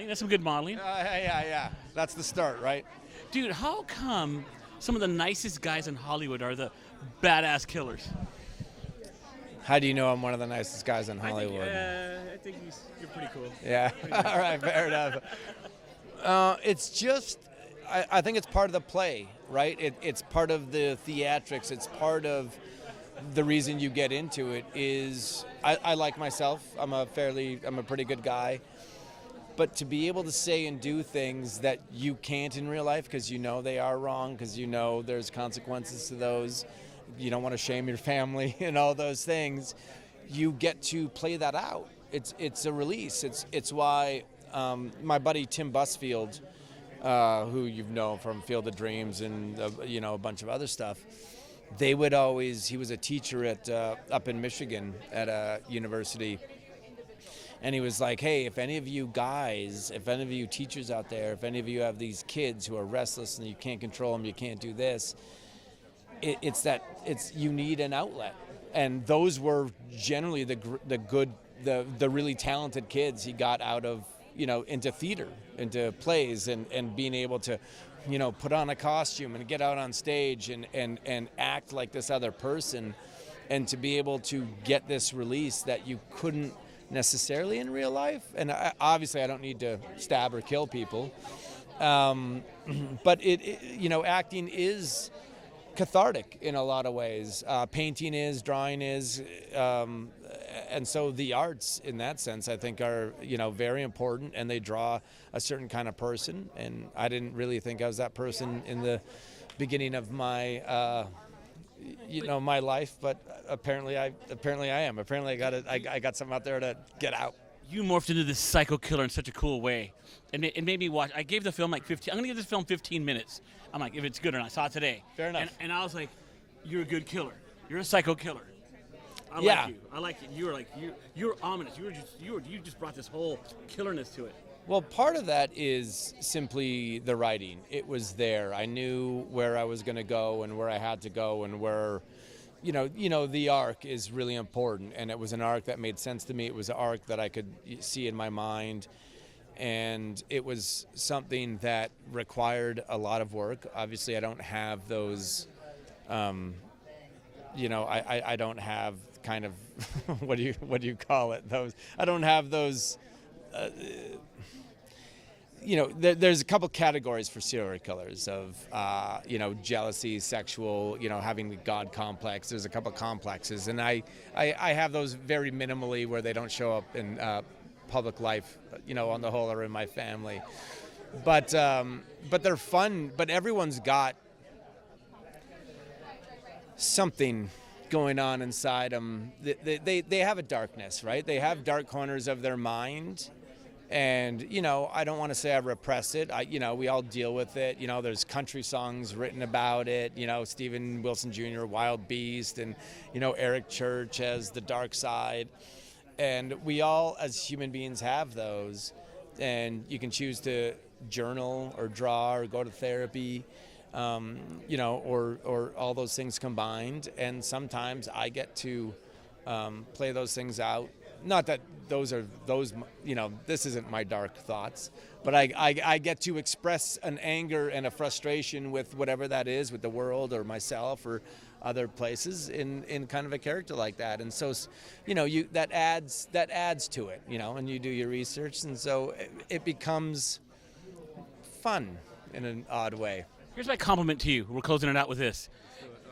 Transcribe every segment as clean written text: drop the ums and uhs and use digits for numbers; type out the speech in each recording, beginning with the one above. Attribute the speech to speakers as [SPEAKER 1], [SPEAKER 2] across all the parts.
[SPEAKER 1] modeling. That's some good modeling.
[SPEAKER 2] Yeah. That's the start, right?
[SPEAKER 1] Dude, how come some of the nicest guys in Hollywood are the badass killers?
[SPEAKER 2] How do you know I'm one of the nicest guys in Hollywood?
[SPEAKER 1] I think you're pretty cool.
[SPEAKER 2] Yeah. All right, fair enough. It's just, I think it's part of the play, right? It's part of the theatrics. It's part of the reason you get into it is I like myself. I'm a pretty good guy. But to be able to say and do things that you can't in real life because you know they are wrong, because you know there's consequences to those, you don't want to shame your family and all those things, you get to play that out. It's a release. It's why my buddy Tim Busfield, who you've known from Field of Dreams and a bunch of other stuff, he was a teacher at up in Michigan at a university. And he was like, hey, if any of you guys, if any of you teachers out there, if any of you have these kids who are restless and you can't control them, you can't do this, you need an outlet. And those were generally the really talented kids he got out of, into theater, into plays and being able to, put on a costume and get out on stage and act like this other person, and to be able to get this release that you couldn't necessarily in real life. And obviously I don't need to stab or kill people, but acting is cathartic in a lot of ways. Painting is, drawing is, and so the arts in that sense I think are very important, and they draw a certain kind of person, and I didn't really think I was that person in the beginning of my my life, but apparently I am. Apparently I got something out there to get out.
[SPEAKER 1] You morphed into this psycho killer in such a cool way. It made me watch. I gave the film I'm going to give this film 15 minutes. I'm like, if it's good or not. I saw it today.
[SPEAKER 2] Fair enough.
[SPEAKER 1] And I was like, you're a good killer. You're a psycho killer. I like you. You were like, you're ominous. You just brought this whole killerness to it.
[SPEAKER 2] Well, part of that is simply the writing. It was there. I knew where I was going to go and where I had to go, and where, the arc is really important. And it was an arc that made sense to me. It was an arc that I could see in my mind. And it was something that required a lot of work. Obviously, I don't have those, I don't have kind of, what do you call it? I don't have those, there's a couple categories for serial killers of, jealousy, sexual, having the God complex. There's a couple complexes, and I have those very minimally where they don't show up in public life, on the whole, or in my family. But they're fun. But everyone's got something going on inside them. They have a darkness, right? They have dark corners of their mind. And, I don't want to say I repress it. We all deal with it. There's country songs written about it. Stephen Wilson Jr., Wild Beast, and, Eric Church has The Dark Side. And we all, as human beings, have those. And you can choose to journal or draw or go to therapy, or all those things combined. And sometimes I get to play those things out. Not that this isn't my dark thoughts, but I get to express an anger and a frustration with whatever that is, with the world or myself or other places in kind of a character like that. And so, that adds to it, and you do your research. And so it becomes fun in an odd way.
[SPEAKER 1] Here's my compliment to you. We're closing it out with this.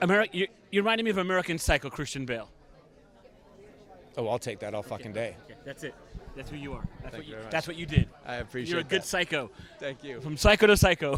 [SPEAKER 1] You reminded me of American Psycho, Christian Bale.
[SPEAKER 2] Oh, I'll take that all fucking day.
[SPEAKER 1] Okay, that's it. That's who you are. That's what you did.
[SPEAKER 2] I appreciate it.
[SPEAKER 1] You're a good psycho.
[SPEAKER 2] Thank you.
[SPEAKER 1] From psycho to psycho.